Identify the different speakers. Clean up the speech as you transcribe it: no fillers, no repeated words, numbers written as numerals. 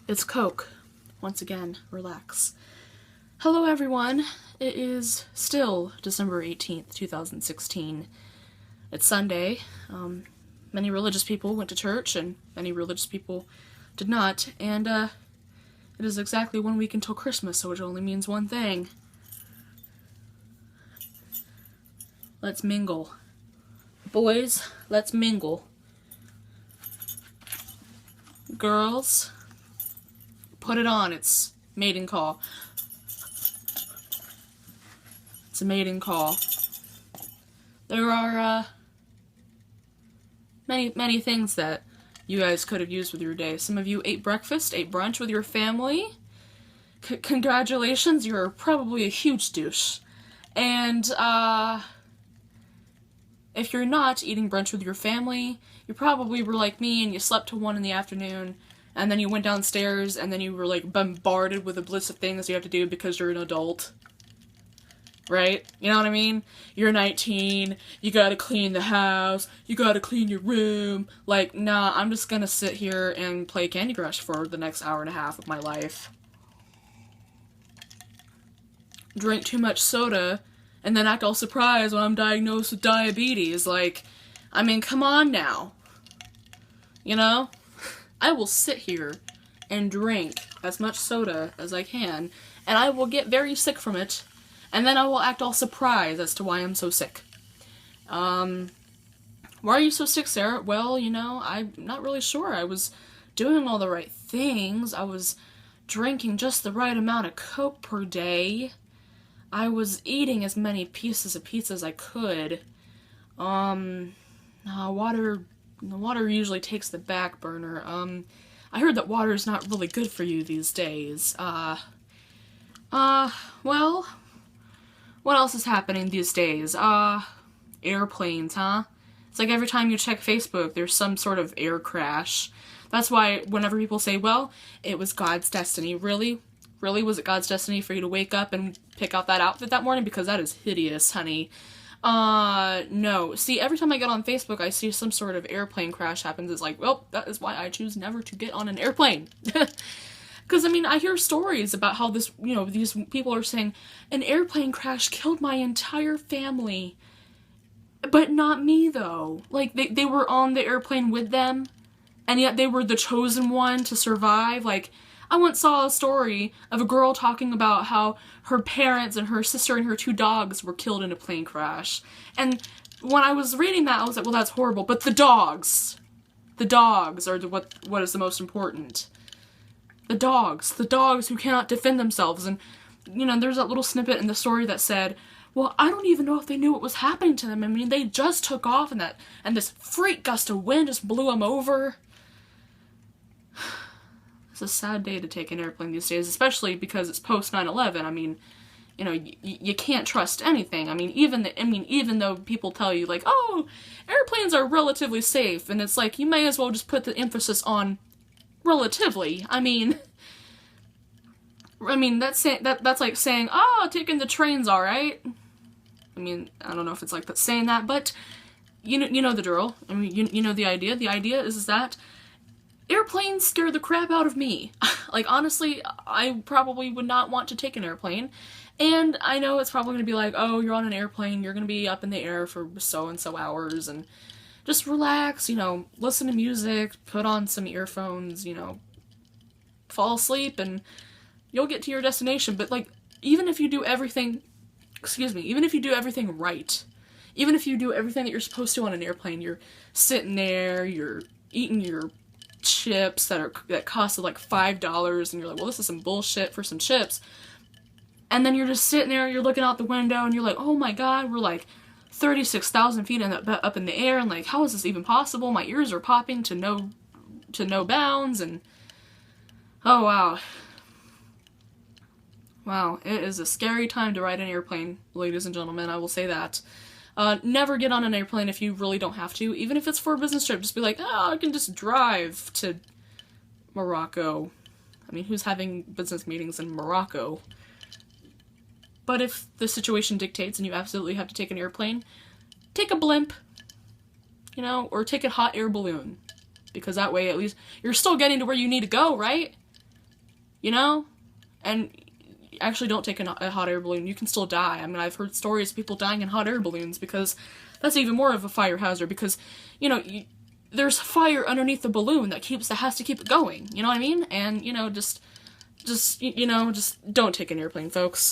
Speaker 1: It's Coke. Once again, relax. Hello everyone. It is still December 18th, 2016. It's Sunday. Many religious people went to church and many religious people did not. And it is exactly 1 week until Christmas, so it only means one thing. Let's mingle. Boys, let's mingle. Girls, put it on. It's mating call. It's a mating call. There are many things that you guys could have used with your day. Some of you ate breakfast, ate brunch with your family. Congratulations, you're probably a huge douche. And if you're not eating brunch with your family, you probably were like me and you slept till 1 in the afternoon, and then you went downstairs and then you were like bombarded with a bliss of things you have to do because you're an adult. Right? You know what I mean? You're 19, you gotta clean the house, you gotta clean your room. Like, nah, I'm just gonna sit here and play Candy Crush for the next hour and a half of my life. Drink too much soda, and then act all surprised when I'm diagnosed with diabetes. Like, I mean, come on now. You know? I will sit here and drink as much soda as I can, and I will get very sick from it. And then I will act all surprised as to why I'm so sick. Why are you so sick, Sarah? Well, you know, I'm not really sure. I was doing all the right things. I was drinking just the right amount of Coke per day. I was eating as many pieces of pizza as I could. The water usually takes the back burner. I heard that water is not really good for you these days. Well, what else is happening these days? Airplanes, huh? It's like every time you check Facebook, there's some sort of air crash. That's why whenever people say, well, it was God's destiny. Really? Really? Was it God's destiny for you to wake up and pick out that outfit that morning? Because that is hideous, honey. No. See, every time I get on Facebook, I see some sort of airplane crash happens. It's like, well, that is why I choose never to get on an airplane. Because, I mean, I hear stories about how this, you know, these people are saying, an airplane crash killed my entire family. But not me, though. Like, they were on the airplane with them, and yet they were the chosen one to survive. Like, I once saw a story of a girl talking about how her parents and her sister and her 2 dogs were killed in a plane crash. And when I was reading that, I was like, well, that's horrible. But the dogs are what is the most important. The dogs who cannot defend themselves. And, you know, there's that little snippet in the story that said, well, I don't even know if they knew what was happening to them. I mean, they just took off and this freak gust of wind just blew them over. It's a sad day to take an airplane these days, especially because it's post 9/11. I mean, you know, you can't trust anything. I mean, even though people tell you, like, oh, airplanes are relatively safe, and it's like, you may as well just put the emphasis on relatively. I mean, that's like saying, oh, taking the train's alright. I mean, I don't know if it's like saying that, but you know the drill. I mean, you know the idea. The idea is that airplanes scare the crap out of me. Like, honestly, I probably would not want to take an airplane. And I know it's probably going to be like, oh, you're on an airplane, you're going to be up in the air for so-and-so hours, and just relax, you know, listen to music, put on some earphones, you know, fall asleep, and you'll get to your destination. But, like, even if you do everything right, even if you do everything that you're supposed to on an airplane, you're sitting there, you're eating your chips that cost like $5, and you're like, well, this is some bullshit for some chips. And then you're just sitting there, you're looking out the window, and you're like, oh my god, we're like 36,000 feet up in the air, and like, how is this even possible? My ears are popping to no bounds, and oh wow. Wow, it is a scary time to ride an airplane, ladies and gentlemen, I will say that. Never get on an airplane if you really don't have to, even if it's for a business trip. Just be like, oh, I can just drive to Morocco. I mean, who's having business meetings in Morocco? But if the situation dictates and you absolutely have to take an airplane, take a blimp, you know, or take a hot air balloon. Because that way, at least, you're still getting to where you need to go, right? you know? And actually don't take a hot air balloon. You can still die. I mean, I've heard stories of people dying in hot air balloons because that's even more of a fire hazard because, you know, there's fire underneath the balloon that has to keep it going. You know what I mean? And, you know, just don't take an airplane, folks.